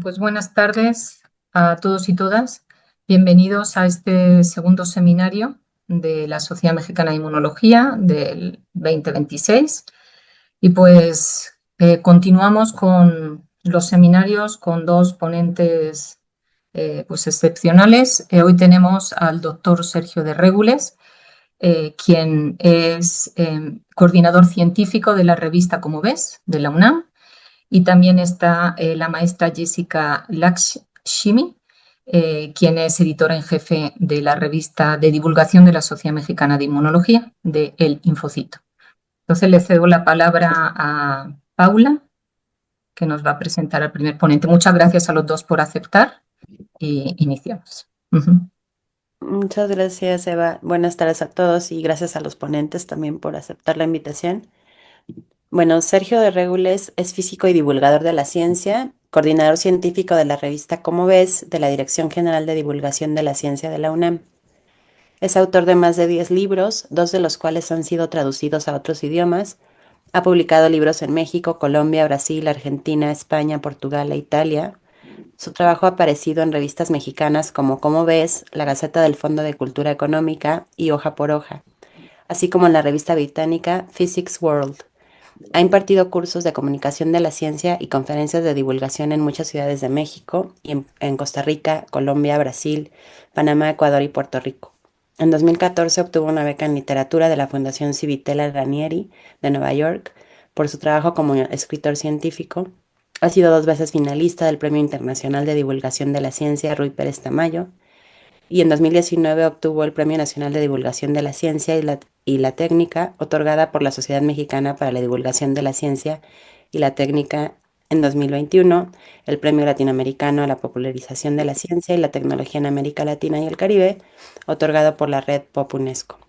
Pues buenas tardes a todos y todas. Bienvenidos a este segundo seminario de la Sociedad Mexicana de Inmunología del 2026. Y pues continuamos con los seminarios con dos ponentes pues excepcionales. Hoy tenemos al doctor Sergio de Régules, quien es coordinador científico de la revista Como ves, de la UNAM, y también está la maestra Jessica Lakshmi, quien es editora en jefe de la revista de divulgación de la Sociedad Mexicana de Inmunología, de El Infocito. Entonces le cedo la palabra a Paula, que nos va a presentar al primer ponente. Muchas gracias a los dos por aceptar y iniciamos. Muchas gracias, Eva. Buenas tardes a todos y gracias a los ponentes también por aceptar la invitación. Bueno, Sergio de Régules es físico y divulgador de la ciencia, coordinador científico de la revista Como ves, de la Dirección General de Divulgación de la Ciencia de la UNAM. Es autor de más de 10 libros, dos de los cuales han sido traducidos a otros idiomas. Ha publicado libros en México, Colombia, Brasil, Argentina, España, Portugal e Italia. Su trabajo ha aparecido en revistas mexicanas como ves, La Gaceta del Fondo de Cultura Económica y Hoja por Hoja, así como en la revista británica Physics World. Ha impartido cursos de comunicación de la ciencia y conferencias de divulgación en muchas ciudades de México y en Costa Rica, Colombia, Brasil, Panamá, Ecuador y Puerto Rico. En 2014 obtuvo una beca en literatura de la Fundación Civitella Ranieri de Nueva York por su trabajo como escritor científico. Ha sido 2 veces finalista del Premio Internacional de Divulgación de la Ciencia Ruy Pérez Tamayo y en 2019 obtuvo el Premio Nacional de Divulgación de la Ciencia y la Técnica, otorgada por la Sociedad Mexicana para la Divulgación de la Ciencia y la Técnica en 2021, el Premio Latinoamericano a la Popularización de la Ciencia y la Tecnología en América Latina y el Caribe, otorgado por la Red Pop UNESCO.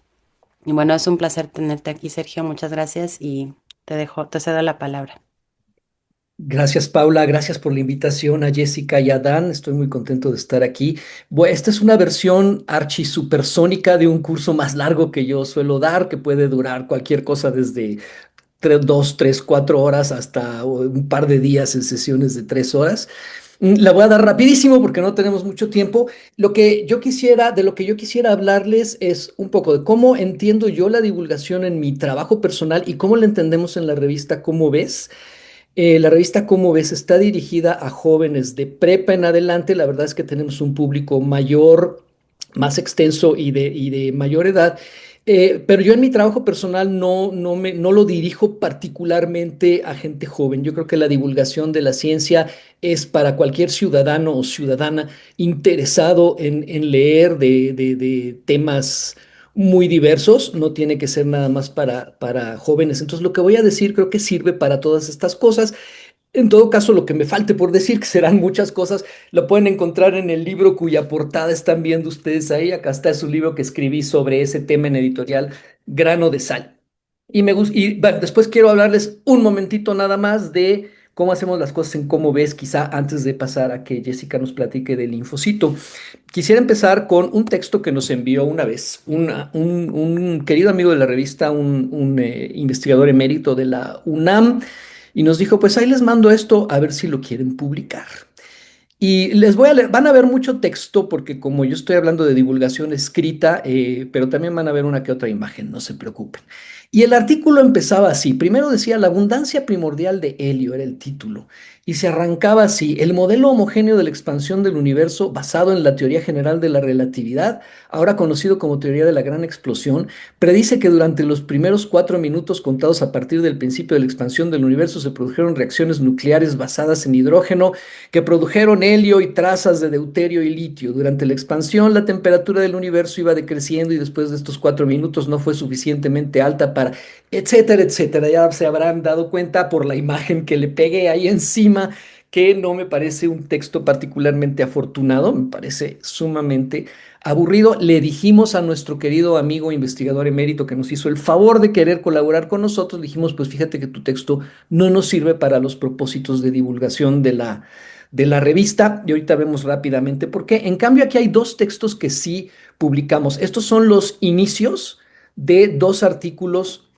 Y bueno, es un placer tenerte aquí, Sergio. Muchas gracias y te cedo la palabra. Gracias, Paula. Gracias por la invitación a Jessica y a Dan. Estoy muy contento de estar aquí. Bueno, esta es una versión archi supersónica de un curso más largo que yo suelo dar, que puede durar cualquier cosa desde 2, 3, 4 horas hasta un par de días en sesiones de 3 horas. La voy a dar rapidísimo porque no tenemos mucho tiempo. De lo que yo quisiera hablarles es un poco de cómo entiendo yo la divulgación en mi trabajo personal y cómo la entendemos en la revista Cómo ves. La revista Cómo ves está dirigida a jóvenes de prepa en adelante. La verdad es que tenemos un público mayor, más extenso y de mayor edad. Pero yo en mi trabajo personal no lo dirijo particularmente a gente joven. Yo creo que la divulgación de la ciencia es para cualquier ciudadano o ciudadana interesado en leer de temas muy diversos, no tiene que ser nada más para jóvenes. Entonces, lo que voy a decir creo que sirve para todas estas cosas. En todo caso, lo que me falte por decir, que serán muchas cosas, lo pueden encontrar en el libro cuya portada están viendo ustedes ahí. Acá está su libro que escribí sobre ese tema en editorial Grano de Sal. Bueno, después quiero hablarles un momentito nada más de cómo hacemos las cosas en Cómo ves, quizá antes de pasar a que Jessica nos platique del Infocito. Quisiera empezar con un texto que nos envió una vez un querido amigo de la revista, un investigador emérito de la UNAM, y nos dijo, pues ahí les mando esto a ver si lo quieren publicar. Y les voy a leer, van a ver mucho texto porque como yo estoy hablando de divulgación escrita, pero también van a ver una que otra imagen, no se preocupen. Y el artículo empezaba así. Primero decía, la abundancia primordial de helio era el título. Y se arrancaba así, el modelo homogéneo de la expansión del universo basado en la teoría general de la relatividad, ahora conocido como teoría de la gran explosión, predice que durante los primeros 4 minutos contados a partir del principio de la expansión del universo se produjeron reacciones nucleares basadas en hidrógeno que produjeron helio y trazas de deuterio y litio. Durante la expansión, la temperatura del universo iba decreciendo y después de estos 4 minutos no fue suficientemente alta para, etcétera, etcétera. Ya se habrán dado cuenta por la imagen que le pegué ahí encima que no me parece un texto particularmente afortunado, me parece sumamente aburrido. Le dijimos a nuestro querido amigo investigador emérito que nos hizo el favor de querer colaborar con nosotros, dijimos, pues fíjate que tu texto no nos sirve para los propósitos de divulgación de la revista, y ahorita vemos rápidamente por qué. En cambio, aquí hay dos textos que sí publicamos. Estos son los inicios de dos artículos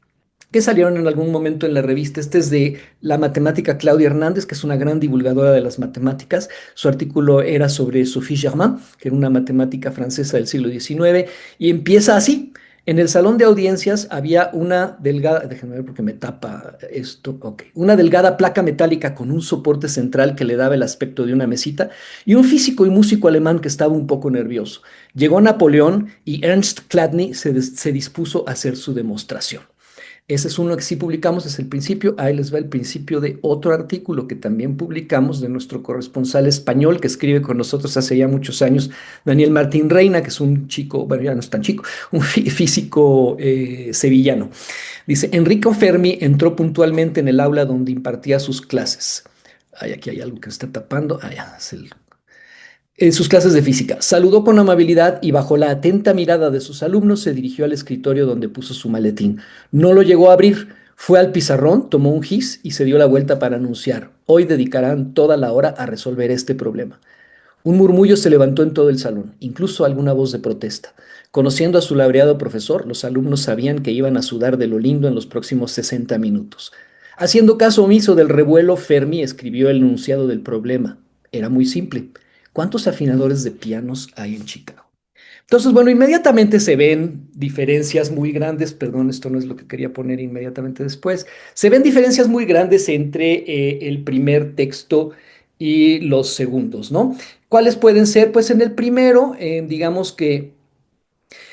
que salieron en algún momento en la revista. Este es de la matemática Claudia Hernández, que es una gran divulgadora de las matemáticas. Su artículo era sobre Sophie Germain, que era una matemática francesa del siglo XIX, y empieza así. En el salón de audiencias había una delgada, déjenme ver porque me tapa esto, ok, una delgada placa metálica con un soporte central que le daba el aspecto de una mesita y un físico y músico alemán que estaba un poco nervioso. Llegó Napoleón y Ernst Chladni se dispuso a hacer su demostración. Ese es uno que sí publicamos, es el principio. Ahí les va el principio de otro artículo que también publicamos de nuestro corresponsal español que escribe con nosotros hace ya muchos años, Daniel Martín Reina, que es un chico, bueno, ya no es tan chico, un físico sevillano. Dice, Enrico Fermi entró puntualmente en el aula donde impartía sus clases. Ay, aquí hay algo que está tapando. Ah, ya, es el en sus clases de física. Saludó con amabilidad y bajo la atenta mirada de sus alumnos se dirigió al escritorio donde puso su maletín. No lo llegó a abrir. Fue al pizarrón, tomó un gis y se dio la vuelta para anunciar. Hoy dedicarán toda la hora a resolver este problema. Un murmullo se levantó en todo el salón, incluso alguna voz de protesta. Conociendo a su laureado profesor, los alumnos sabían que iban a sudar de lo lindo en los próximos 60 minutos. Haciendo caso omiso del revuelo, Fermi escribió el enunciado del problema. Era muy simple. ¿Cuántos afinadores de pianos hay en Chicago? Entonces, bueno, inmediatamente se ven diferencias muy grandes, perdón, esto no es lo que quería poner inmediatamente después, se ven diferencias muy grandes entre el primer texto y los segundos, ¿no? ¿Cuáles pueden ser? Pues en el primero, digamos que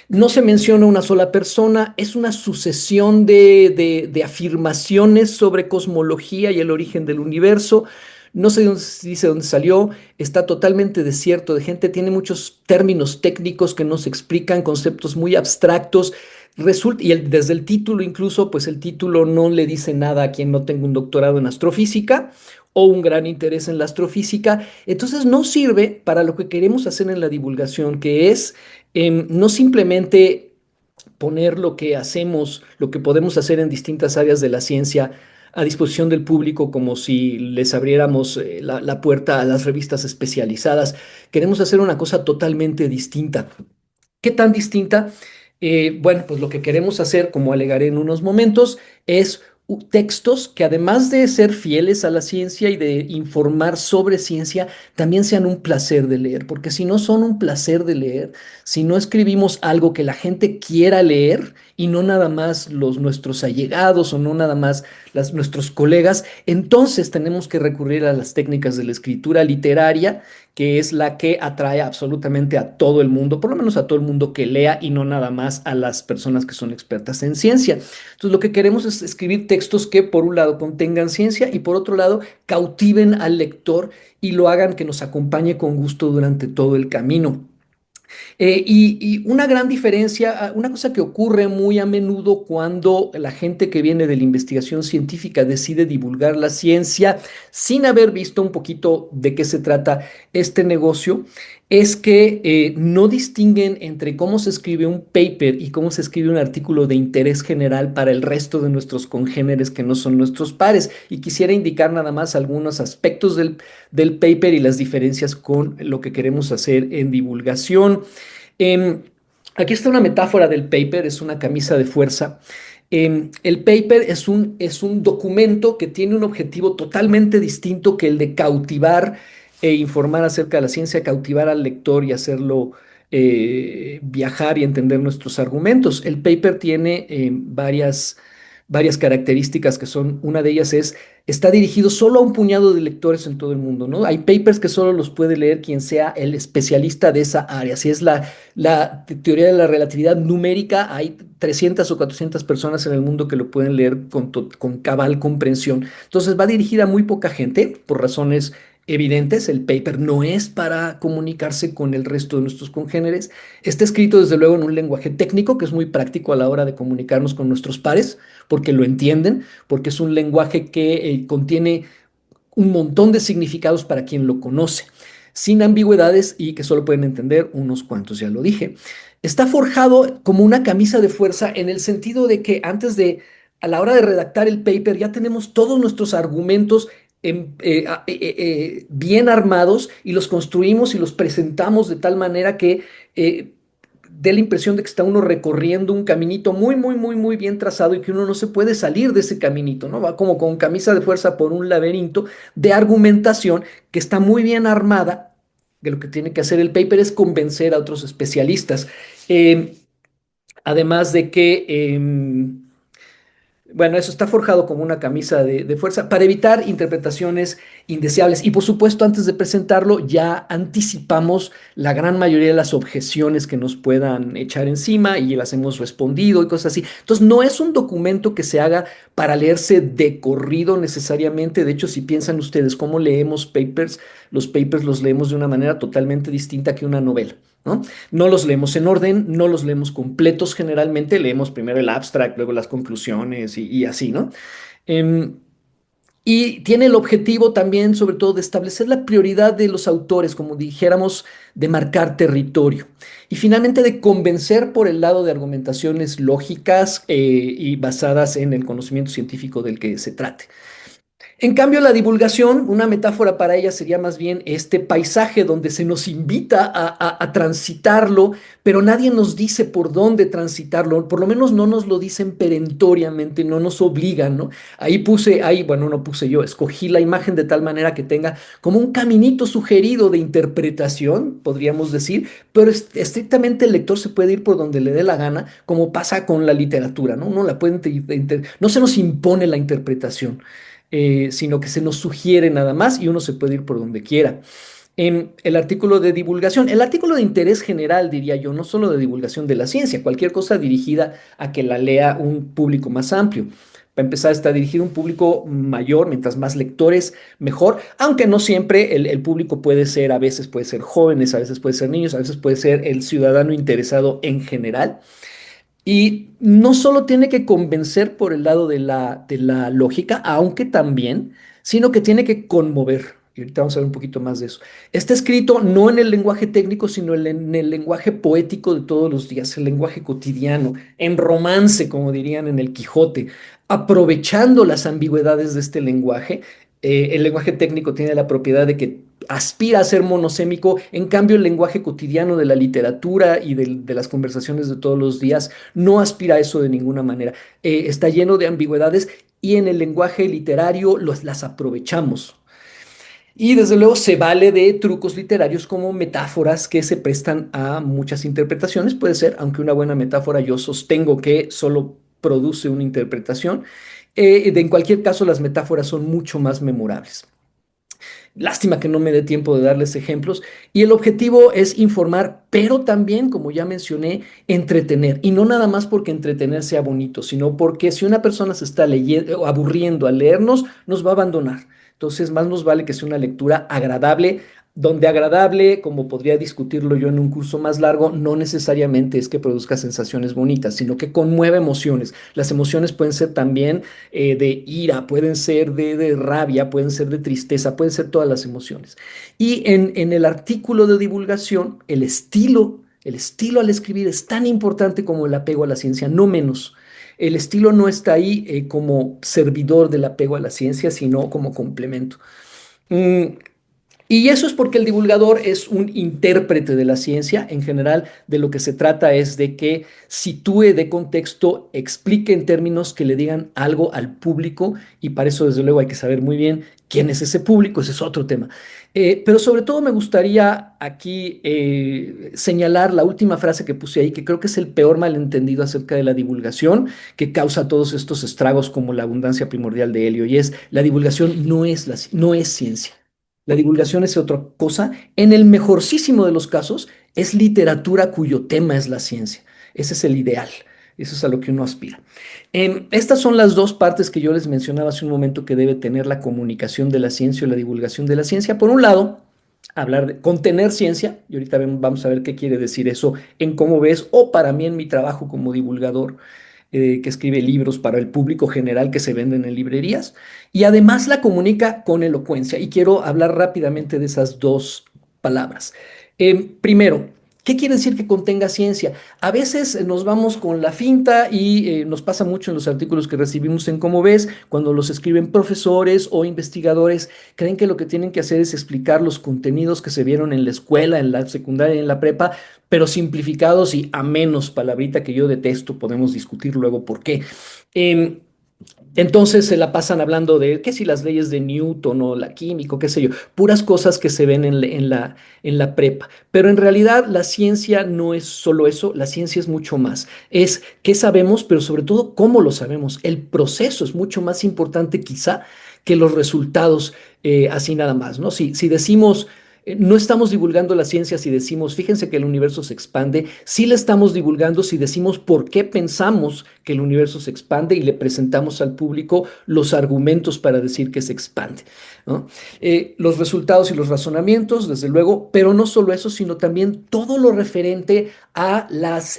no se menciona una sola persona, es una sucesión de afirmaciones sobre cosmología y el origen del universo. No sé dónde se dice dónde salió, está totalmente desierto de gente, tiene muchos términos técnicos que no se explican, conceptos muy abstractos. Resulta, y desde el título incluso, pues el título no le dice nada a quien no tenga un doctorado en astrofísica o un gran interés en la astrofísica. Entonces no sirve para lo que queremos hacer en la divulgación, que es no simplemente poner lo que hacemos, lo que podemos hacer en distintas áreas de la ciencia a disposición del público como si les abriéramos la puerta a las revistas especializadas. Queremos hacer una cosa totalmente distinta. ¿Qué tan distinta? Bueno, pues lo que queremos hacer, como alegaré en unos momentos, es textos que además de ser fieles a la ciencia y de informar sobre ciencia, también sean un placer de leer, porque si no son un placer de leer, si no escribimos algo que la gente quiera leer y no nada más nuestros allegados o no nada más nuestros colegas, entonces tenemos que recurrir a las técnicas de la escritura literaria, que es la que atrae absolutamente a todo el mundo, por lo menos a todo el mundo que lea y no nada más a las personas que son expertas en ciencia. Entonces, lo que queremos es escribir textos que, por un lado, contengan ciencia y, por otro lado, cautiven al lector y lo hagan que nos acompañe con gusto durante todo el camino. Y una gran diferencia, una cosa que ocurre muy a menudo cuando la gente que viene de la investigación científica decide divulgar la ciencia sin haber visto un poquito de qué se trata este negocio, es que no distinguen entre cómo se escribe un paper y cómo se escribe un artículo de interés general para el resto de nuestros congéneres que no son nuestros pares. Y quisiera indicar nada más algunos aspectos del paper y las diferencias con lo que queremos hacer en divulgación. Em, Aquí está una metáfora del paper, es una camisa de fuerza. El paper es un documento que tiene un objetivo totalmente distinto que el de cautivar e informar acerca de la ciencia, cautivar al lector y hacerlo viajar y entender nuestros argumentos. El paper tiene varias características que son, una de ellas es, está dirigido solo a un puñado de lectores en todo el mundo, ¿no? Hay papers que solo los puede leer quien sea el especialista de esa área. Si es la teoría de la relatividad numérica, hay 300 o 400 personas en el mundo que lo pueden leer con cabal comprensión. Entonces va dirigida a muy poca gente por razones evidentes. El paper no es para comunicarse con el resto de nuestros congéneres. Está escrito desde luego en un lenguaje técnico que es muy práctico a la hora de comunicarnos con nuestros pares, porque lo entienden, porque es un lenguaje que contiene un montón de significados para quien lo conoce, sin ambigüedades y que solo pueden entender unos cuantos, ya lo dije. Está forjado como una camisa de fuerza en el sentido de que a la hora de redactar el paper, ya tenemos todos nuestros argumentos bien armados y los construimos y los presentamos de tal manera que dé la impresión de que está uno recorriendo un caminito muy, muy, muy, muy bien trazado y que uno no se puede salir de ese caminito, ¿no? Va como con camisa de fuerza por un laberinto de argumentación que está muy bien armada, que lo que tiene que hacer el paper es convencer a otros especialistas. Eh, Además de que bueno, eso está forjado como una camisa de fuerza para evitar interpretaciones indeseables. Y por supuesto, antes de presentarlo, ya anticipamos la gran mayoría de las objeciones que nos puedan echar encima y las hemos respondido y cosas así. Entonces, no es un documento que se haga para leerse de corrido necesariamente. De hecho, si piensan ustedes cómo leemos papers, los papers los leemos de una manera totalmente distinta que una novela, ¿no? No los leemos en orden, no los leemos completos generalmente, leemos primero el abstract, luego las conclusiones y así, ¿no? Em, y tiene el objetivo también, sobre todo, de establecer la prioridad de los autores, como dijéramos, de marcar territorio. Y finalmente de convencer por el lado de argumentaciones lógicas y basadas en el conocimiento científico del que se trate. En cambio, la divulgación, una metáfora para ella sería más bien este paisaje donde se nos invita a transitarlo, pero nadie nos dice por dónde transitarlo, por lo menos no nos lo dicen perentoriamente, no nos obligan, ¿no? Bueno, no puse yo, escogí la imagen de tal manera que tenga como un caminito sugerido de interpretación, podríamos decir, pero estrictamente el lector se puede ir por donde le dé la gana, como pasa con la literatura, ¿no? Uno la puede no se nos impone la interpretación, sino que se nos sugiere nada más y uno se puede ir por donde quiera. En el artículo de divulgación, el artículo de interés general, diría yo, no solo de divulgación de la ciencia, cualquier cosa dirigida a que la lea un público más amplio. Para empezar, está dirigido a un público mayor, mientras más lectores, mejor, aunque no siempre el público puede ser, a veces puede ser jóvenes, a veces puede ser niños, a veces puede ser el ciudadano interesado en general. Y no solo tiene que convencer por el lado de la lógica, aunque también, sino que tiene que conmover. Y ahorita vamos a ver un poquito más de eso. Está escrito no en el lenguaje técnico, sino en el lenguaje poético de todos los días, el lenguaje cotidiano, en romance, como dirían en el Quijote, aprovechando las ambigüedades de este lenguaje. El lenguaje técnico tiene la propiedad de que aspira a ser monosémico, en cambio el lenguaje cotidiano de la literatura y de las conversaciones de todos los días no aspira a eso de ninguna manera. Está lleno de ambigüedades y en el lenguaje literario las aprovechamos. Y desde luego se vale de trucos literarios como metáforas que se prestan a muchas interpretaciones. Puede ser, aunque una buena metáfora yo sostengo que solo produce una interpretación. En cualquier caso, las metáforas son mucho más memorables. Lástima que no me dé tiempo de darles ejemplos. Y el objetivo es informar, pero también, como ya mencioné, entretener. Y no nada más porque entretener sea bonito, sino porque si una persona se está leyendo, aburriendo al leernos, nos va a abandonar. Entonces, más nos vale que sea una lectura agradable, donde agradable, como podría discutirlo yo en un curso más largo, no necesariamente es que produzca sensaciones bonitas, sino que conmueve emociones. Las emociones pueden ser también de ira, pueden ser de rabia, pueden ser de tristeza, pueden ser todas las emociones. Y en el artículo de divulgación, el estilo al escribir es tan importante como el apego a la ciencia, no menos. El estilo no está ahí como servidor del apego a la ciencia, sino como complemento. Mm, y eso es porque el divulgador es un intérprete de la ciencia. En general, de lo que se trata es de que sitúe de contexto, explique en términos que le digan algo al público, y para eso, desde luego, hay que saber muy bien quién es ese público, ese es otro tema. Pero sobre todo me gustaría aquí señalar la última frase que puse ahí, que creo que es el peor malentendido acerca de la divulgación, que causa todos estos estragos como la abundancia primordial de helio, y es: la divulgación no es ciencia. La divulgación es otra cosa. En el mejorcísimo de los casos, es literatura cuyo tema es la ciencia. Ese es el ideal. Eso es a lo que uno aspira. Estas son las dos partes que yo les mencionaba hace un momento que debe tener la comunicación de la ciencia o la divulgación de la ciencia. Por un lado, hablar de contener ciencia, y ahorita vamos a ver qué quiere decir eso en cómo ves, o para mí en mi trabajo como divulgador, que escribe libros para el público general que se venden en librerías, y además la comunica con elocuencia. Y quiero hablar rápidamente de esas dos palabras. Primero, ¿Qué quiere decir que contenga ciencia? A veces nos vamos con la finta y nos pasa mucho en los artículos que recibimos en Cómo ves, cuando los escriben profesores o investigadores, creen que lo que tienen que hacer es explicar los contenidos que se vieron en la escuela, en la secundaria y en la prepa, pero simplificados y a menos, palabrita que yo detesto, podemos discutir luego por qué. Em, entonces se la pasan hablando de qué si las leyes de Newton o la química, o qué sé yo, puras cosas que se ven en la prepa. Pero en realidad la ciencia no es solo eso, la ciencia es mucho más. Es qué sabemos, pero sobre todo cómo lo sabemos. El proceso es mucho más importante quizá que los resultados así nada más, ¿no? Si decimos... No estamos divulgando la ciencia si decimos, fíjense que el universo se expande, sí la estamos divulgando si decimos por qué pensamos que el universo se expande y le presentamos al público los argumentos para decir que se expande, ¿no? Los resultados y los razonamientos, desde luego, pero no solo eso, sino también todo lo referente a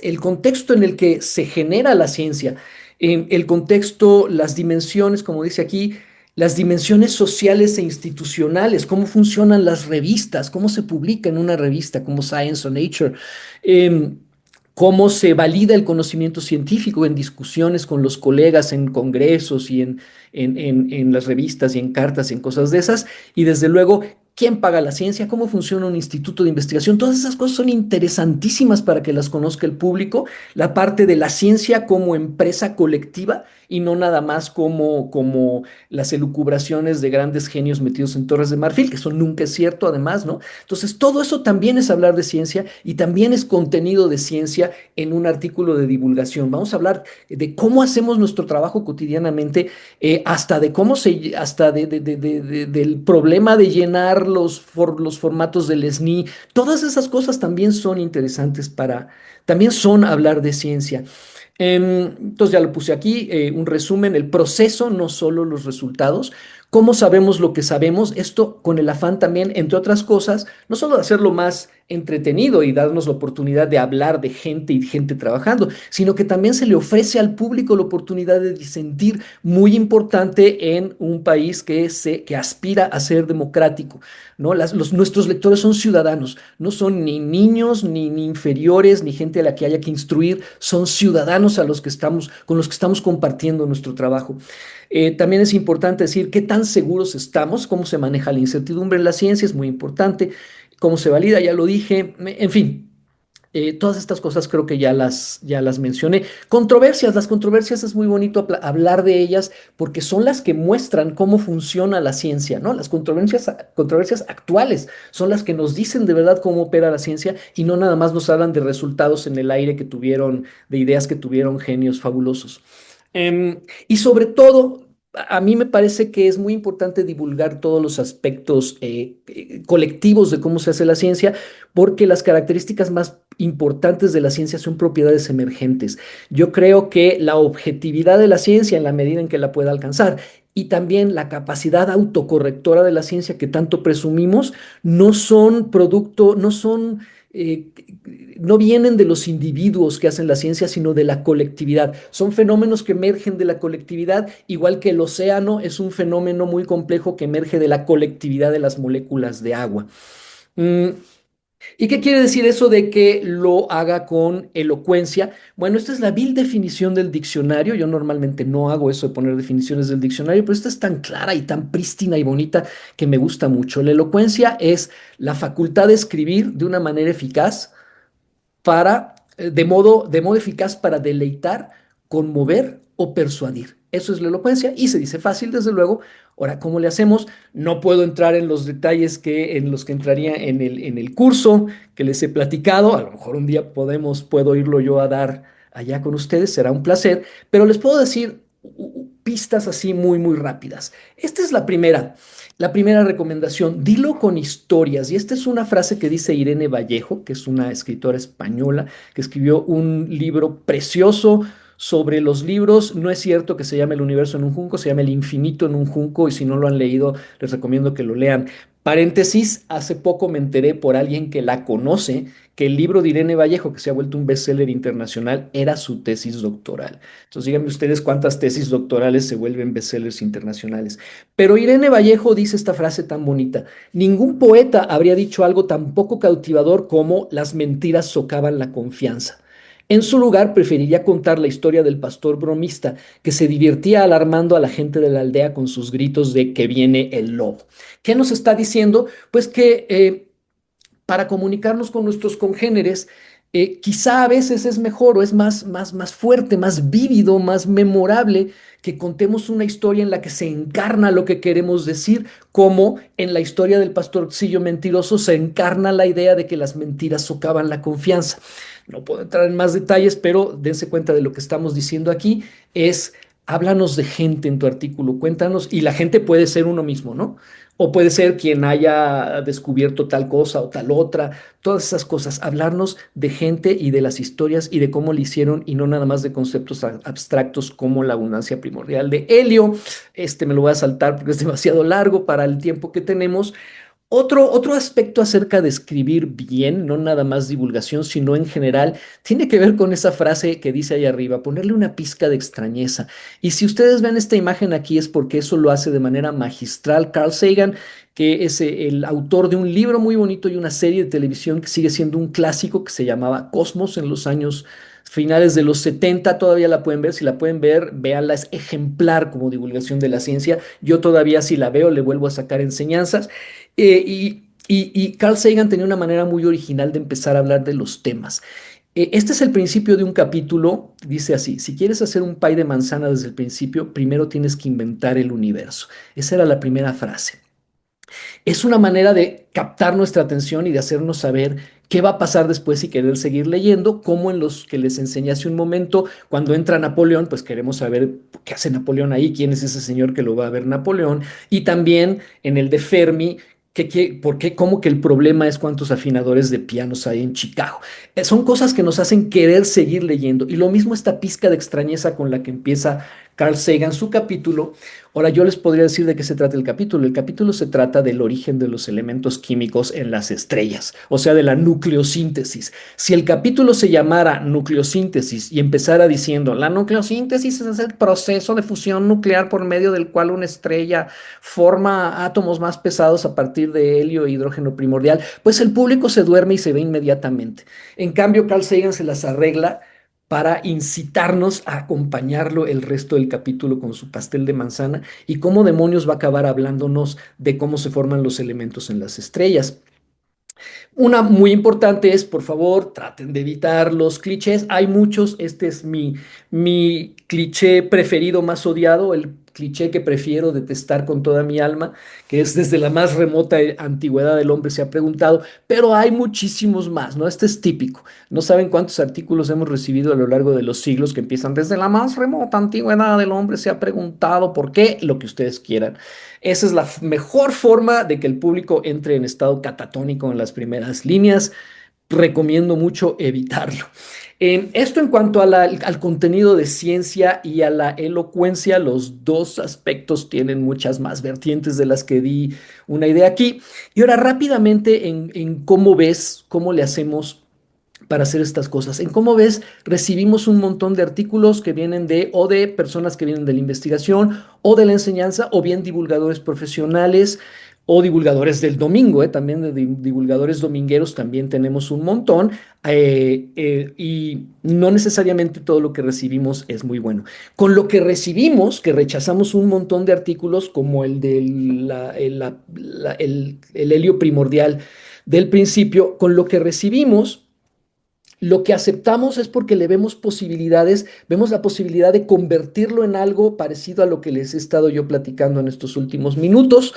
el contexto en el que se genera la ciencia, el contexto, las dimensiones, como dice aquí, las dimensiones sociales e institucionales, cómo funcionan las revistas, cómo se publica en una revista como Science o Nature, eh, cómo se valida el conocimiento científico en discusiones con los colegas, en congresos y en las revistas y en cartas y en cosas de esas, y desde luego, quién paga la ciencia, cómo funciona un instituto de investigación, todas esas cosas son interesantísimas para que las conozca el público, la parte de la ciencia como empresa colectiva y no nada más como las elucubraciones de grandes genios metidos en torres de marfil, que eso nunca es cierto además, ¿no? Entonces, todo eso también es hablar de ciencia y también es contenido de ciencia en un artículo de divulgación. Vamos a hablar de cómo hacemos nuestro trabajo cotidianamente, hasta de cómo hasta del problema de llenar los formatos del SNI. Todas esas cosas también son interesantes también son hablar de ciencia. Entonces ya lo puse aquí, un resumen, el proceso, no solo los resultados. ¿Cómo sabemos lo que sabemos? Esto con el afán también, entre otras cosas, no solo de hacerlo más entretenido y darnos la oportunidad de hablar de gente y gente trabajando, sino que también se le ofrece al público la oportunidad de disentir, muy importante en un país que aspira a ser democrático, ¿no? Nuestros lectores son ciudadanos, no son ni niños, ni inferiores, ni gente a la que haya que instruir, son ciudadanos con los que estamos compartiendo nuestro trabajo. También es importante decir qué tan seguros estamos, cómo se maneja la incertidumbre en la ciencia, es muy importante, cómo se valida, ya lo dije, en fin. Todas estas cosas creo que ya las mencioné. Las controversias es muy bonito hablar de ellas porque son las que muestran cómo funciona la ciencia, ¿no? Las controversias actuales son las que nos dicen de verdad cómo opera la ciencia y no nada más nos hablan de resultados en el aire que tuvieron, de ideas que tuvieron genios fabulosos. Y sobre todo, a mí me parece que es muy importante divulgar todos los aspectos colectivos de cómo se hace la ciencia, porque las características más importantes de la ciencia son propiedades emergentes. Yo creo que la objetividad de la ciencia, en la medida en que la pueda alcanzar, y también la capacidad autocorrectora de la ciencia que tanto presumimos, no son producto, eh, no vienen de los individuos que hacen la ciencia, sino de la colectividad. Son fenómenos que emergen de la colectividad, igual que el océano es un fenómeno muy complejo que emerge de la colectividad de las moléculas de agua. Mm, ¿Y qué quiere decir eso de que lo haga con elocuencia? Bueno, esta es la vil definición del diccionario. Yo normalmente no hago eso de poner definiciones del diccionario, pero esta es tan clara y tan prístina y bonita que me gusta mucho. La elocuencia es la facultad de escribir de una manera eficaz de modo eficaz para deleitar, conmover o persuadir. Eso es la elocuencia y se dice fácil, desde luego. Ahora, ¿cómo le hacemos? No puedo entrar en los detalles en los que entraría en el curso que les he platicado. A lo mejor un día puedo irlo yo a dar allá con ustedes, será un placer, pero les puedo decir pistas así muy, muy rápidas. Esta es la primera recomendación, dilo con historias. Y esta es una frase que dice Irene Vallejo, que es una escritora española, que escribió un libro precioso sobre los libros. No es cierto que se llame El universo en un junco, se llama El infinito en un junco, y si no lo han leído, les recomiendo que lo lean. Paréntesis, hace poco me enteré por alguien que la conoce que el libro de Irene Vallejo, que se ha vuelto un bestseller internacional, era su tesis doctoral. Entonces díganme ustedes cuántas tesis doctorales se vuelven bestsellers internacionales. Pero Irene Vallejo dice esta frase tan bonita: ningún poeta habría dicho algo tan poco cautivador como las mentiras socavan la confianza. En su lugar, preferiría contar la historia del pastor bromista que se divertía alarmando a la gente de la aldea con sus gritos de que viene el lobo. ¿Qué nos está diciendo? Pues que para comunicarnos con nuestros congéneres, quizá a veces es mejor o es más fuerte, más vívido, más memorable que contemos una historia en la que se encarna lo que queremos decir, como en la historia del pastorcillo mentiroso se encarna la idea de que las mentiras socavan la confianza. No puedo entrar en más detalles, pero dense cuenta de lo que estamos diciendo aquí. Es, háblanos de gente en tu artículo, cuéntanos, y la gente puede ser uno mismo, ¿no? O puede ser quien haya descubierto tal cosa o tal otra, todas esas cosas, hablarnos de gente y de las historias y de cómo le hicieron y no nada más de conceptos abstractos como la abundancia primordial de helio. Este me lo voy a saltar porque es demasiado largo para el tiempo que tenemos. Otro aspecto acerca de escribir bien, no nada más divulgación, sino en general, tiene que ver con esa frase que dice ahí arriba, ponerle una pizca de extrañeza. Y si ustedes ven esta imagen aquí es porque eso lo hace de manera magistral Carl Sagan, que es el autor de un libro muy bonito y una serie de televisión que sigue siendo un clásico que se llamaba Cosmos en los años finales de los 70. Todavía la pueden ver, si la pueden ver, véanla, es ejemplar como divulgación de la ciencia. Yo todavía si la veo le vuelvo a sacar enseñanzas. Y Carl Sagan tenía una manera muy original de empezar a hablar de los temas. Este es el principio de un capítulo, dice así: si quieres hacer un pay de manzana desde el principio, primero tienes que inventar el universo. Esa era la primera frase. Es una manera de captar nuestra atención y de hacernos saber qué va a pasar después y querer seguir leyendo, como en los que les enseñé hace un momento, cuando entra Napoleón, pues queremos saber qué hace Napoleón ahí, quién es ese señor que lo va a ver Napoleón, y también en el de Fermi, por qué, cómo que el problema es cuántos afinadores de pianos hay en Chicago. Son cosas que nos hacen querer seguir leyendo, y lo mismo esta pizca de extrañeza con la que empieza Carl Sagan su capítulo. Ahora yo les podría decir de qué se trata el capítulo. El capítulo se trata del origen de los elementos químicos en las estrellas, o sea, de la nucleosíntesis. Si el capítulo se llamara nucleosíntesis y empezara diciendo, la nucleosíntesis es el proceso de fusión nuclear por medio del cual una estrella forma átomos más pesados a partir de helio e hidrógeno primordial, pues el público se duerme y se ve inmediatamente. En cambio, Carl Sagan se las arregla para incitarnos a acompañarlo el resto del capítulo con su pastel de manzana y cómo demonios va a acabar hablándonos de cómo se forman los elementos en las estrellas. Una muy importante es, por favor, traten de evitar los clichés. Hay muchos, este es mi cliché preferido, más odiado, el cliché que prefiero detestar con toda mi alma, que es desde la más remota antigüedad el hombre se ha preguntado, pero hay muchísimos más, ¿no? Este es típico. No saben cuántos artículos hemos recibido a lo largo de los siglos que empiezan desde la más remota antigüedad el hombre se ha preguntado por qué, lo que ustedes quieran. Esa es la mejor forma de que el público entre en estado catatónico en las primeras líneas. Recomiendo mucho evitarlo. Esto en cuanto a al contenido de ciencia y a la elocuencia, los dos aspectos tienen muchas más vertientes de las que di una idea aquí. Y ahora rápidamente en cómo ves, cómo le hacemos para hacer estas cosas. En cómo ves, recibimos un montón de artículos que vienen o de personas que vienen de la investigación o de la enseñanza, o bien divulgadores profesionales o divulgadores del domingo, también de divulgadores domingueros también tenemos un montón, y no necesariamente todo lo que recibimos es muy bueno. Con lo que recibimos, que rechazamos un montón de artículos como el del el helio primordial del principio, con lo que recibimos lo que aceptamos es porque le vemos posibilidades, vemos la posibilidad de convertirlo en algo parecido a lo que les he estado yo platicando en estos últimos minutos.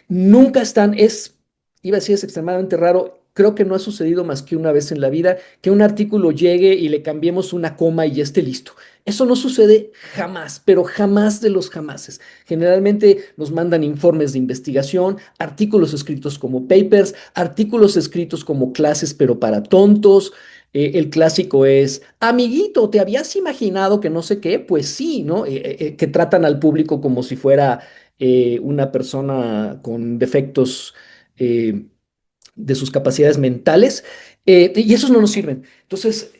Nunca están, iba a decir, es extremadamente raro. Creo que no ha sucedido más que una vez en la vida que un artículo llegue y le cambiemos una coma y ya esté listo. Eso no sucede jamás, pero jamás de los jamases. Generalmente nos mandan informes de investigación, artículos escritos como papers, artículos escritos como clases, pero para tontos. El clásico es, amiguito, ¿te habías imaginado que no sé qué? Pues sí, ¿no? Que tratan al público como si fuera una persona con defectos de sus capacidades mentales, y esos no nos sirven. Entonces,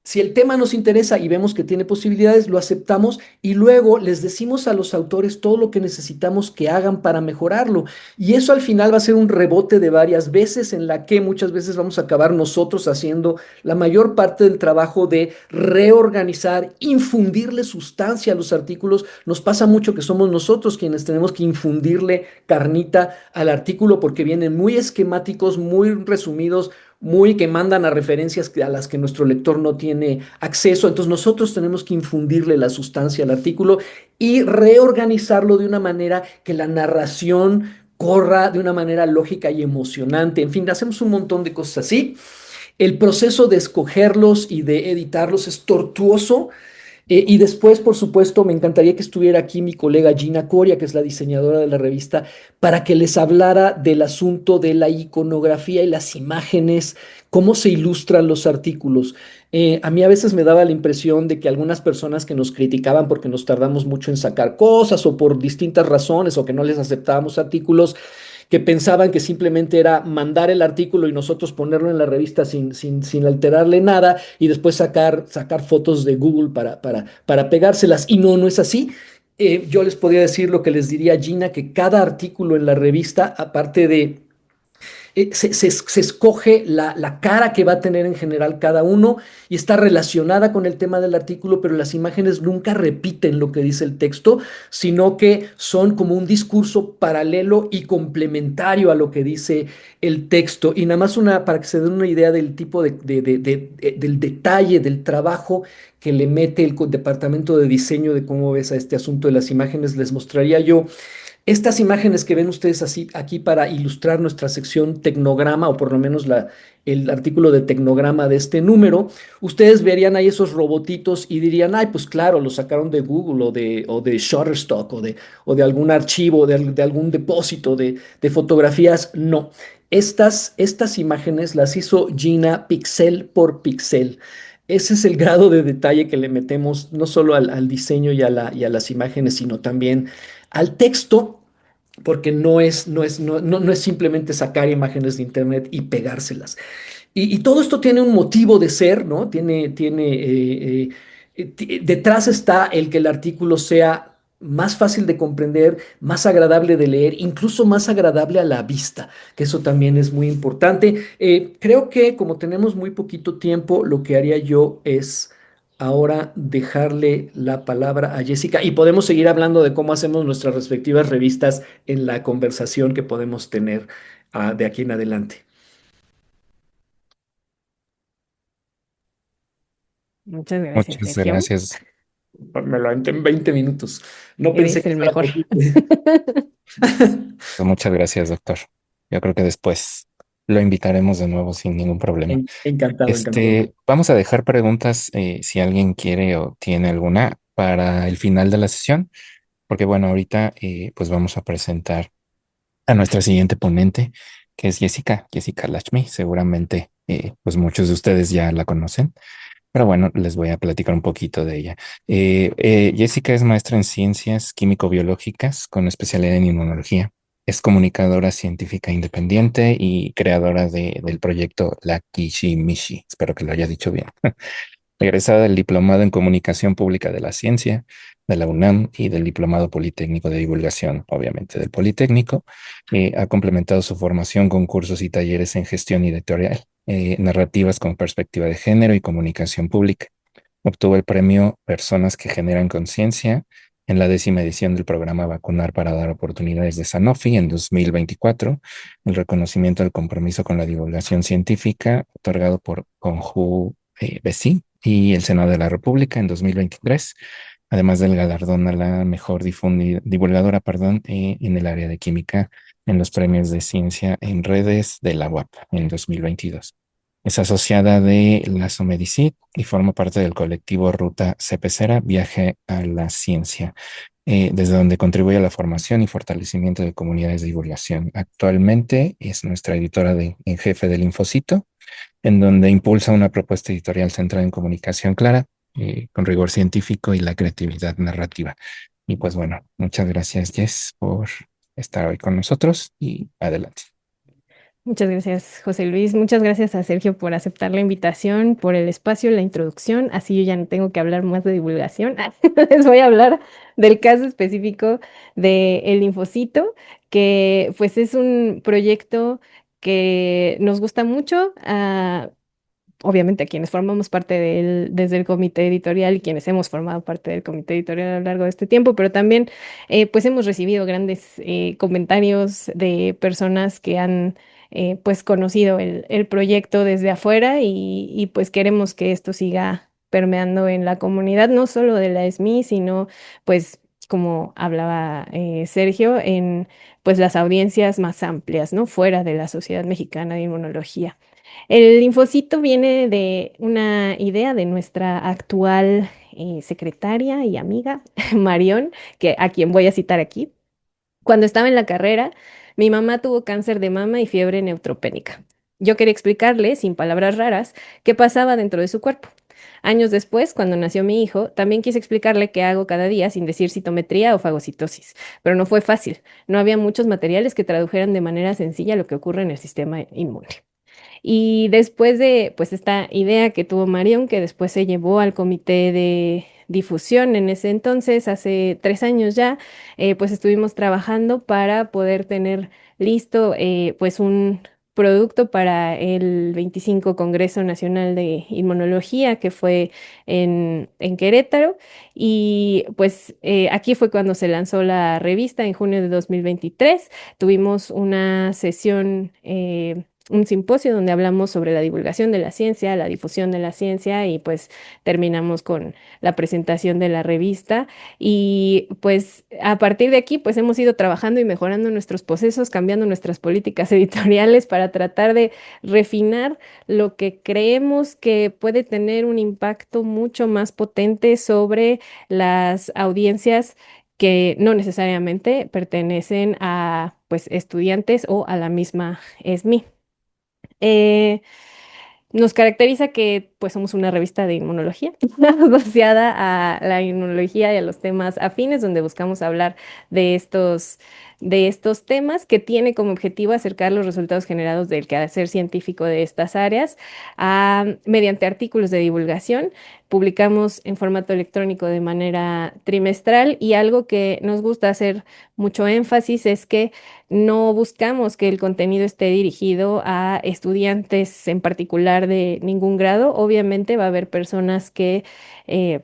si el tema nos interesa y vemos que tiene posibilidades, lo aceptamos y luego les decimos a los autores todo lo que necesitamos que hagan para mejorarlo. Y eso al final va a ser un rebote de varias veces en la que muchas veces vamos a acabar nosotros haciendo la mayor parte del trabajo de reorganizar, infundirle sustancia a los artículos. Nos pasa mucho que somos nosotros quienes tenemos que infundirle carnita al artículo porque vienen muy esquemáticos, muy resumidos, muy que mandan a referencias a las que nuestro lector no tiene acceso. Entonces nosotros tenemos que infundirle la sustancia al artículo y reorganizarlo de una manera que la narración corra de una manera lógica y emocionante. En fin, hacemos un montón de cosas así. El proceso de escogerlos y de editarlos es tortuoso. Y después, por supuesto, me encantaría que estuviera aquí mi colega Gina Coria, que es la diseñadora de la revista, para que les hablara del asunto de la iconografía y las imágenes, cómo se ilustran los artículos. A mí a veces me daba la impresión de que algunas personas que nos criticaban porque nos tardamos mucho en sacar cosas o por distintas razones o que no les aceptábamos artículos, que pensaban que simplemente era mandar el artículo y nosotros ponerlo en la revista sin alterarle nada y después sacar fotos de Google para pegárselas. Y no, no es así. Yo les podría decir lo que les diría Gina, que cada artículo en la revista, aparte de se escoge la cara que va a tener en general cada uno y está relacionada con el tema del artículo, pero las imágenes nunca repiten lo que dice el texto, sino que son como un discurso paralelo y complementario a lo que dice el texto. Y nada más para que se den una idea del tipo del detalle, del trabajo que le mete el departamento de diseño de cómo ves a este asunto de las imágenes, les mostraría yo estas imágenes que ven ustedes así aquí para ilustrar nuestra sección Tecnograma, o por lo menos el artículo de Tecnograma de este número. Ustedes verían ahí esos robotitos y dirían, ay, pues claro, lo sacaron de Google o de Shutterstock o de algún archivo, de algún depósito de fotografías. No, estas imágenes las hizo Gina pixel por pixel. Ese es el grado de detalle que le metemos no solo al diseño y a las imágenes, sino también al texto, porque no es simplemente sacar imágenes de internet y pegárselas. Y todo esto tiene un motivo de ser, ¿no? Detrás está el que el artículo sea más fácil de comprender, más agradable de leer, incluso más agradable a la vista, que eso también es muy importante. Creo que como tenemos muy poquito tiempo, lo que haría yo es ahora dejarle la palabra a Jessica y podemos seguir hablando de cómo hacemos nuestras respectivas revistas en la conversación que podemos tener de aquí en adelante. Muchas gracias, Muchas Sergio. gracias. Me lo aventé en 20 minutos. No pensé Eres que el fuera mejor. posible. Muchas gracias, doctor. Yo creo que después lo invitaremos de nuevo sin ningún problema. Encantado, encantado. Vamos a dejar preguntas si alguien quiere o tiene alguna para el final de la sesión, porque bueno, ahorita pues vamos a presentar a nuestra siguiente ponente, que es Jessica Lachmi. Seguramente pues muchos de ustedes ya la conocen. Pero bueno, les voy a platicar un poquito de ella. Jessica es maestra en ciencias químico-biológicas con especialidad en inmunología. Es comunicadora científica independiente y creadora del proyecto La Kishimishi. Espero que lo haya dicho bien. Egresada del Diplomado en Comunicación Pública de la Ciencia de la UNAM y del Diplomado Politécnico de Divulgación, obviamente del Politécnico. Ha complementado su formación con cursos y talleres en gestión editorial, narrativas con perspectiva de género y comunicación pública. Obtuvo el premio Personas que Generan Conciencia en la 10ª edición del programa Vacunar para Dar Oportunidades de Sanofi en 2024, el reconocimiento del compromiso con la divulgación científica otorgado por Conju Besi y el Senado de la República en 2023, además del galardón a la mejor divulgadora, en el área de química en los premios de ciencia en redes de la UAP en 2022. Es asociada de la Somedicit y forma parte del colectivo Ruta Cepecera, Viaje a la Ciencia, desde donde contribuye a la formación y fortalecimiento de comunidades de divulgación. Actualmente es nuestra editora en jefe del Infocito, en donde impulsa una propuesta editorial centrada en comunicación clara, con rigor científico y la creatividad narrativa. Y pues bueno, muchas gracias, Jess, por estar hoy con nosotros y adelante. Muchas gracias, José Luis. Muchas gracias a Sergio por aceptar la invitación, por el espacio, la introducción. Así yo ya no tengo que hablar más de divulgación. Les voy a hablar del caso específico de el Linfocito, que pues es un proyecto que nos gusta mucho. Obviamente a quienes formamos parte de él desde el comité editorial y quienes hemos formado parte del comité editorial a lo largo de este tiempo, pero también pues hemos recibido grandes comentarios de personas que han pues conocido el proyecto desde afuera y pues queremos que esto siga permeando en la comunidad, no solo de la ESMI, sino pues como hablaba Sergio, en pues las audiencias más amplias, ¿no? Fuera de la Sociedad Mexicana de Inmunología. El linfocito viene de una idea de nuestra actual secretaria y amiga, Marión, a quien voy a citar aquí. Cuando estaba en la carrera, mi mamá tuvo cáncer de mama y fiebre neutropénica. Yo quería explicarle, sin palabras raras, qué pasaba dentro de su cuerpo. Años después, cuando nació mi hijo, también quise explicarle qué hago cada día sin decir citometría o fagocitosis, pero no fue fácil. No había muchos materiales que tradujeran de manera sencilla lo que ocurre en el sistema inmune. Y después de pues esta idea que tuvo Marion, que después se llevó al comité de difusión en ese entonces, hace 3 años ya, pues estuvimos trabajando para poder tener listo pues un producto para el 25 Congreso Nacional de Inmunología que fue en Querétaro. Y pues aquí fue cuando se lanzó la revista en junio de 2023. Tuvimos una sesión un simposio donde hablamos sobre la divulgación de la ciencia, la difusión de la ciencia y pues terminamos con la presentación de la revista y pues a partir de aquí pues hemos ido trabajando y mejorando nuestros procesos, cambiando nuestras políticas editoriales para tratar de refinar lo que creemos que puede tener un impacto mucho más potente sobre las audiencias que no necesariamente pertenecen a pues estudiantes o a la misma ESMI. Eh, Nos caracteriza que pues somos una revista de inmunología asociada a la inmunología y a los temas afines, donde buscamos hablar de estos temas que tiene como objetivo acercar los resultados generados del quehacer científico de estas áreas mediante artículos de divulgación. Publicamos en formato electrónico de manera trimestral y algo que nos gusta hacer mucho énfasis es que no buscamos que el contenido esté dirigido a estudiantes en particular de ningún grado. Obviamente va a haber personas que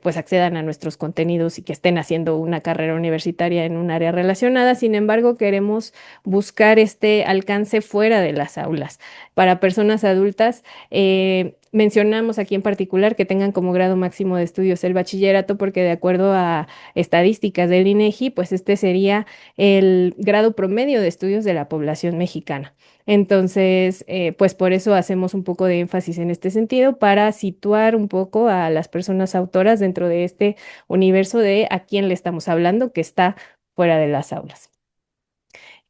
pues accedan a nuestros contenidos y que estén haciendo una carrera universitaria en un área relacionada. Sin embargo, queremos buscar este alcance fuera de las aulas. Para personas adultas, mencionamos aquí en particular que tengan como grado máximo de estudios el bachillerato, porque de acuerdo a estadísticas del INEGI, pues este sería el grado promedio de estudios de la población mexicana. Entonces, pues por eso hacemos un poco de énfasis en este sentido para situar un poco a las personas autoras dentro de este universo de a quién le estamos hablando que está fuera de las aulas.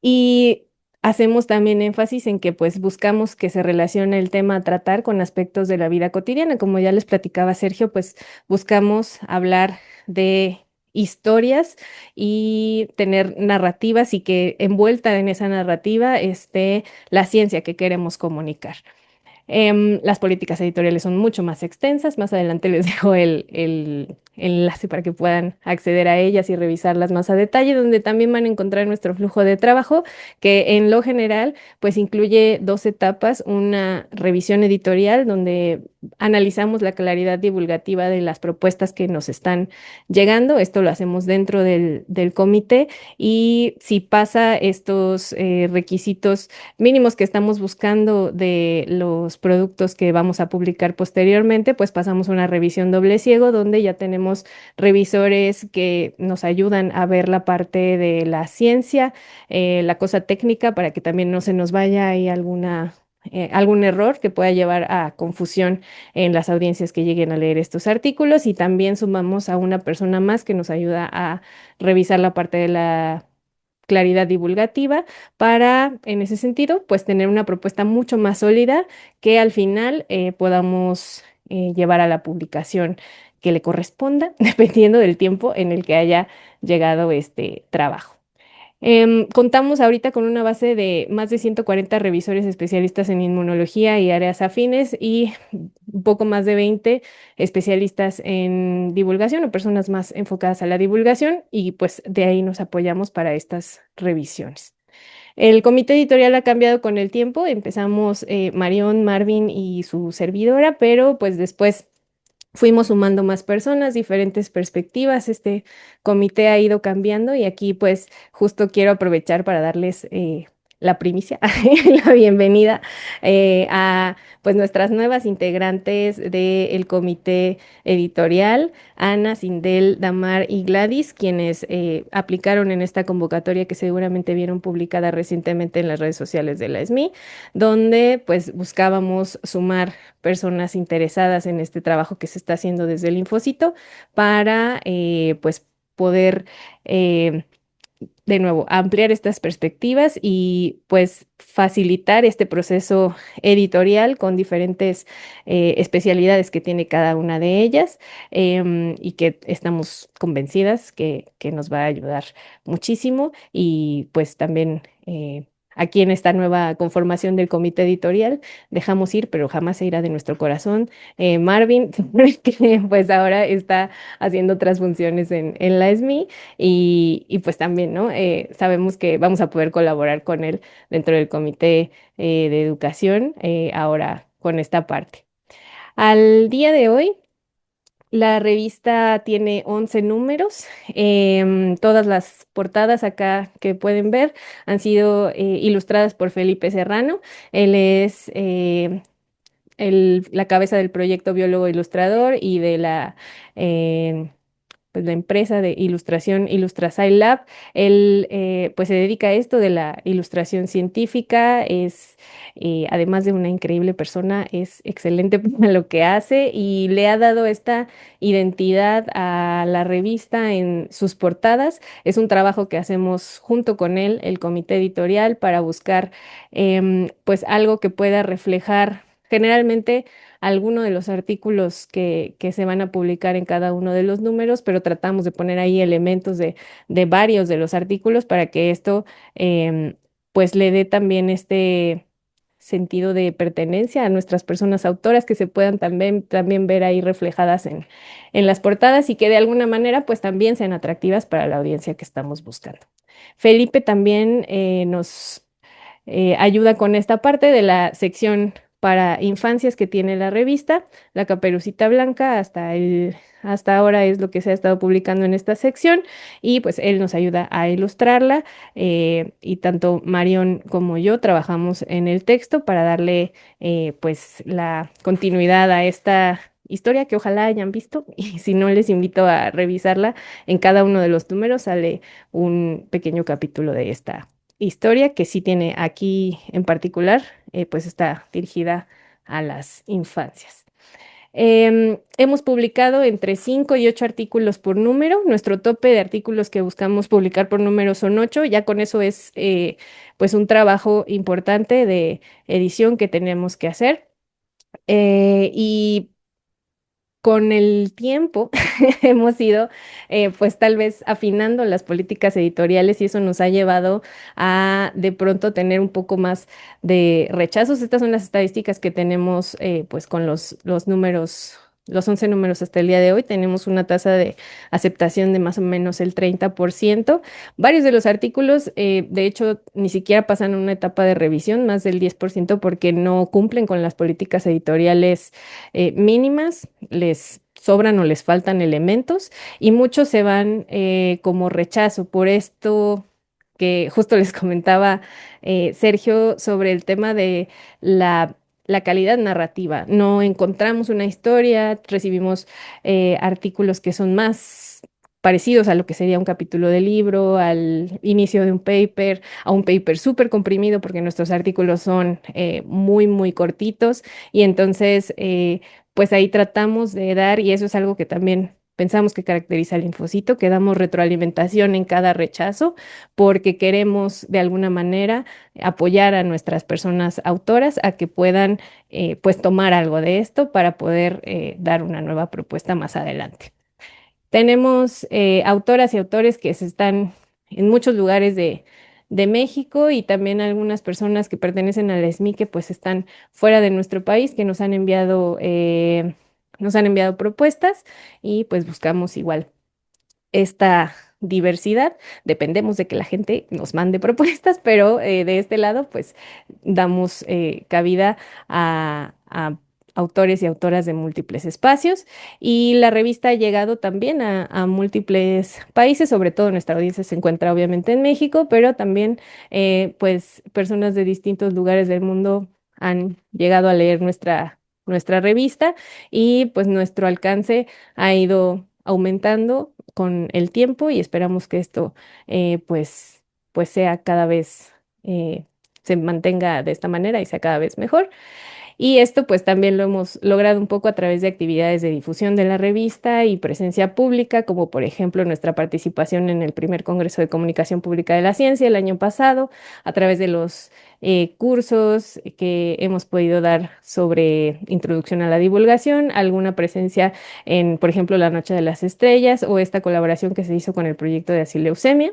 Y hacemos también énfasis en que pues buscamos que se relacione el tema a tratar con aspectos de la vida cotidiana. Como ya les platicaba Sergio, pues buscamos hablar de historias y tener narrativas y que envuelta en esa narrativa esté la ciencia que queremos comunicar. Las políticas editoriales son mucho más extensas. Más adelante les dejo el enlace para que puedan acceder a ellas y revisarlas más a detalle, donde también van a encontrar nuestro flujo de trabajo, que en lo general pues incluye 2 etapas: una revisión editorial donde analizamos la claridad divulgativa de las propuestas que nos están llegando. Esto lo hacemos dentro del comité y si pasa estos requisitos mínimos que estamos buscando de los productos que vamos a publicar posteriormente, pues pasamos una revisión doble ciego donde ya tenemos revisores que nos ayudan a ver la parte de la ciencia, la cosa técnica, para que también no se nos vaya ahí algún error que pueda llevar a confusión en las audiencias que lleguen a leer estos artículos. Y también sumamos a una persona más que nos ayuda a revisar la parte de la claridad divulgativa para, en ese sentido, pues tener una propuesta mucho más sólida que al final podamos llevar a la publicación que le corresponda, dependiendo del tiempo en el que haya llegado este trabajo. Contamos ahorita con una base de más de 140 revisores especialistas en inmunología y áreas afines y un poco más de 20 especialistas en divulgación o personas más enfocadas a la divulgación, y pues de ahí nos apoyamos para estas revisiones. El comité editorial ha cambiado con el tiempo. Empezamos Marión, Marvin y su servidora, pero pues después fuimos sumando más personas, diferentes perspectivas. Este comité ha ido cambiando y aquí pues justo quiero aprovechar para darles la primicia, la bienvenida a pues nuestras nuevas integrantes del comité editorial, Ana, Sindel, Damar y Gladys, quienes aplicaron en esta convocatoria que seguramente vieron publicada recientemente en las redes sociales de la SMI, donde pues buscábamos sumar personas interesadas en este trabajo que se está haciendo desde el Infocito para pues poder de nuevo ampliar estas perspectivas y pues facilitar este proceso editorial con diferentes especialidades que tiene cada una de ellas, y que estamos convencidas que nos va a ayudar muchísimo. Y pues también aquí en esta nueva conformación del comité editorial dejamos ir, pero jamás se irá de nuestro corazón, Marvin, que pues ahora está haciendo otras funciones en la SMI, y pues también, ¿no? Sabemos que vamos a poder colaborar con él dentro del comité de educación, ahora con esta parte. Al día de hoy, la revista tiene 11 números. Todas las portadas acá que pueden ver han sido ilustradas por Felipe Serrano. Él es la cabeza del proyecto Biólogo Ilustrador y de pues la empresa de ilustración Ilustrasci Lab. Él pues se dedica a esto de la ilustración científica, es además de una increíble persona, es excelente para lo que hace y le ha dado esta identidad a la revista en sus portadas. Es un trabajo que hacemos junto con él, el comité editorial, para buscar pues algo que pueda reflejar generalmente alguno de los artículos que se van a publicar en cada uno de los números, pero tratamos de poner ahí elementos de varios de los artículos para que esto pues le dé también este sentido de pertenencia a nuestras personas autoras, que se puedan también ver ahí reflejadas en las portadas y que de alguna manera pues también sean atractivas para la audiencia que estamos buscando. Felipe también nos ayuda con esta parte de la sección para infancias que tiene la revista. La Caperucita Blanca hasta ahora es lo que se ha estado publicando en esta sección, y pues él nos ayuda a ilustrarla, y tanto Marión como yo trabajamos en el texto para darle pues la continuidad a esta historia que ojalá hayan visto, y si no, les invito a revisarla. En cada uno de los números sale un pequeño capítulo de esta historia, que sí tiene aquí en particular, pues está dirigida a las infancias. Hemos publicado entre 5 y 8 artículos por número. Nuestro tope de artículos que buscamos publicar por número son 8. Ya con eso es pues un trabajo importante de edición que tenemos que hacer. Y con el tiempo hemos ido pues tal vez afinando las políticas editoriales, y eso nos ha llevado a de pronto tener un poco más de rechazos. Estas son las estadísticas que tenemos pues con los números. Los 11 números hasta el día de hoy tenemos una tasa de aceptación de más o menos el 30%. Varios de los artículos, de hecho, ni siquiera pasan una etapa de revisión, más del 10%, porque no cumplen con las políticas editoriales mínimas, les sobran o les faltan elementos, y muchos se van como rechazo. Por esto que justo les comentaba Sergio sobre el tema de la calidad narrativa. No encontramos una historia, recibimos artículos que son más parecidos a lo que sería un capítulo de libro, al inicio de un paper, a un paper súper comprimido, porque nuestros artículos son muy, muy cortitos, y entonces pues ahí tratamos de dar, y eso es algo que también pensamos que caracteriza al linfocito, que damos retroalimentación en cada rechazo porque queremos de alguna manera apoyar a nuestras personas autoras a que puedan pues tomar algo de esto para poder dar una nueva propuesta más adelante. Tenemos autoras y autores que se están en muchos lugares de México y también algunas personas que pertenecen al SMI que pues están fuera de nuestro país, que nos han enviado propuestas y pues buscamos igual esta diversidad. Dependemos de que la gente nos mande propuestas, pero de este lado, pues damos cabida a autores y autoras de múltiples espacios y la revista ha llegado también a múltiples países, sobre todo nuestra audiencia se encuentra obviamente en México, pero también pues personas de distintos lugares del mundo han llegado a leer nuestra revista y pues nuestro alcance ha ido aumentando con el tiempo y esperamos que esto pues sea cada vez, se mantenga de esta manera y sea cada vez mejor. Y esto pues también lo hemos logrado un poco a través de actividades de difusión de la revista y presencia pública, como por ejemplo nuestra participación en el primer Congreso de Comunicación Pública de la Ciencia el año pasado, a través de los cursos que hemos podido dar sobre introducción a la divulgación, alguna presencia en, por ejemplo, la Noche de las Estrellas o esta colaboración que se hizo con el proyecto de Asileucemia.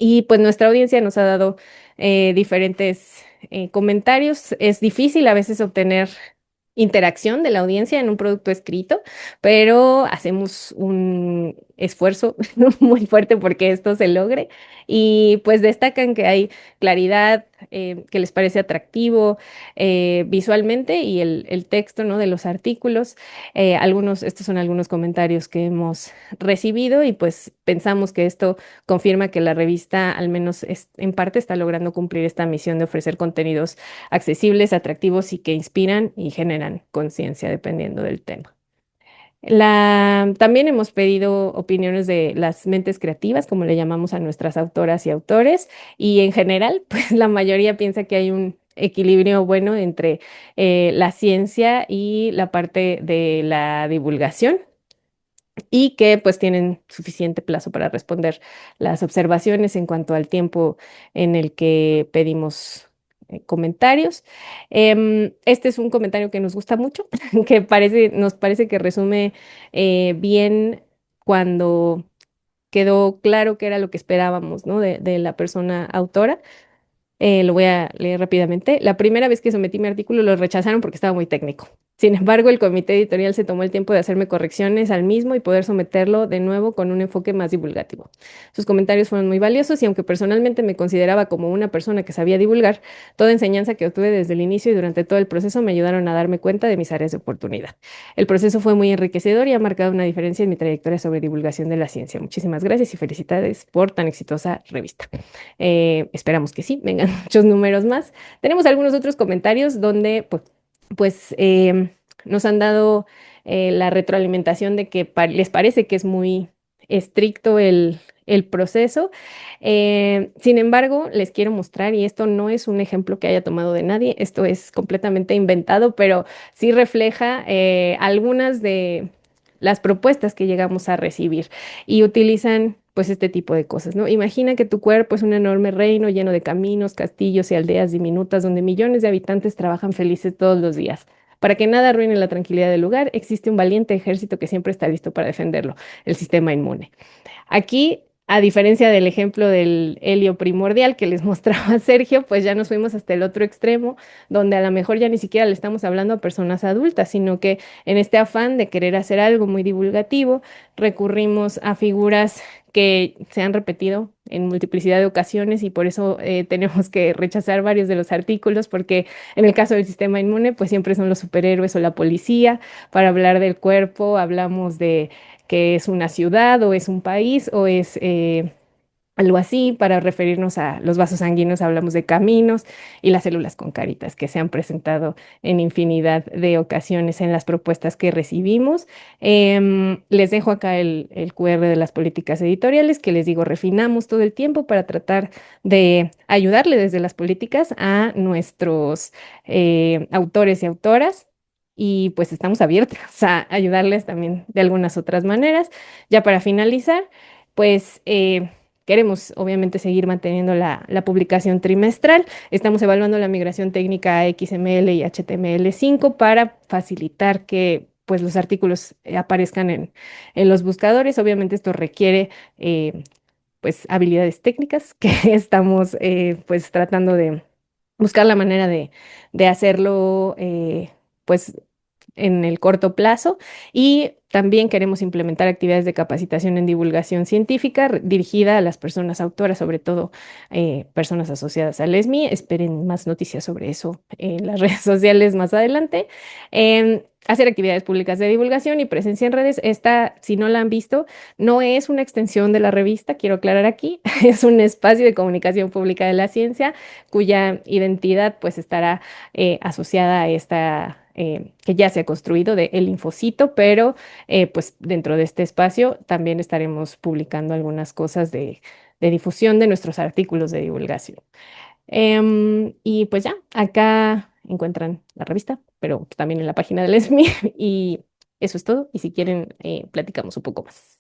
Y pues nuestra audiencia nos ha dado diferentes comentarios. Es difícil a veces obtener interacción de la audiencia en un producto escrito, pero hacemos un esfuerzo muy fuerte porque esto se logre y pues destacan que hay claridad, que les parece atractivo visualmente y el texto, ¿no?, de los artículos. Estos son algunos comentarios que hemos recibido y pues pensamos que esto confirma que la revista, al menos en parte, está logrando cumplir esta misión de ofrecer contenidos accesibles, atractivos y que inspiran y generan conciencia dependiendo del tema. También hemos pedido opiniones de las mentes creativas, como le llamamos a nuestras autoras y autores, y en general, pues la mayoría piensa que hay un equilibrio bueno entre la ciencia y la parte de la divulgación y que pues tienen suficiente plazo para responder las observaciones en cuanto al tiempo en el que pedimos comentarios. Este es un comentario que nos gusta mucho, que nos parece que resume bien cuando quedó claro qué era lo que esperábamos, ¿no?, de la persona autora. Lo voy a leer rápidamente. La primera vez que sometí mi artículo lo rechazaron porque estaba muy técnico. Sin embargo, el comité editorial se tomó el tiempo de hacerme correcciones al mismo y poder someterlo de nuevo con un enfoque más divulgativo. Sus comentarios fueron muy valiosos y aunque personalmente me consideraba como una persona que sabía divulgar, toda enseñanza que obtuve desde el inicio y durante todo el proceso me ayudaron a darme cuenta de mis áreas de oportunidad. El proceso fue muy enriquecedor y ha marcado una diferencia en mi trayectoria sobre divulgación de la ciencia. Muchísimas gracias y felicidades por tan exitosa revista. Esperamos que sí, vengan muchos números más. Tenemos algunos otros comentarios donde nos han dado la retroalimentación de que les parece que es muy estricto el proceso. Sin embargo, les quiero mostrar, y esto no es un ejemplo que haya tomado de nadie, esto es completamente inventado, pero sí refleja algunas de las propuestas que llegamos a recibir y utilizan pues este tipo de cosas, ¿no? Imagina que tu cuerpo es un enorme reino lleno de caminos, castillos y aldeas diminutas donde millones de habitantes trabajan felices todos los días. Para que nada arruine la tranquilidad del lugar, existe un valiente ejército que siempre está listo para defenderlo, el sistema inmune. Aquí, a diferencia del ejemplo del helio primordial que les mostraba Sergio, pues ya nos fuimos hasta el otro extremo, donde a lo mejor ya ni siquiera le estamos hablando a personas adultas, sino que en este afán de querer hacer algo muy divulgativo, recurrimos a figuras que se han repetido en multiplicidad de ocasiones y por eso tenemos que rechazar varios de los artículos, porque en el caso del sistema inmune, pues siempre son los superhéroes o la policía. Para hablar del cuerpo, hablamos de que es una ciudad o es un país o es algo así. Para referirnos a los vasos sanguíneos hablamos de caminos y las células con caritas que se han presentado en infinidad de ocasiones en las propuestas que recibimos. Les dejo acá el QR de las políticas editoriales que les digo, refinamos todo el tiempo para tratar de ayudarle desde las políticas a nuestros autores y autoras. y pues estamos abiertos a ayudarles también de algunas otras maneras. Ya para finalizar, pues queremos obviamente seguir manteniendo la publicación trimestral. Estamos evaluando la migración técnica a XML y HTML5 para facilitar que pues los artículos aparezcan en los buscadores. Obviamente esto requiere pues habilidades técnicas que estamos pues tratando de buscar la manera de hacerlo pues en el corto plazo, y también queremos implementar actividades de capacitación en divulgación científica dirigida a las personas autoras, sobre todo personas asociadas al ESMI. Esperen más noticias sobre eso en las redes sociales más adelante. Hacer actividades públicas de divulgación y presencia en redes. Esta, si no la han visto, no es una extensión de la revista, quiero aclarar aquí, es un espacio de comunicación pública de la ciencia cuya identidad pues estará asociada a esta que ya se ha construido de El Infocito, pero pues dentro de este espacio también estaremos publicando algunas cosas de difusión de nuestros artículos de divulgación. Y pues ya, acá encuentran la revista, pero también en la página del ESMI y eso es todo. Y si quieren, platicamos un poco más.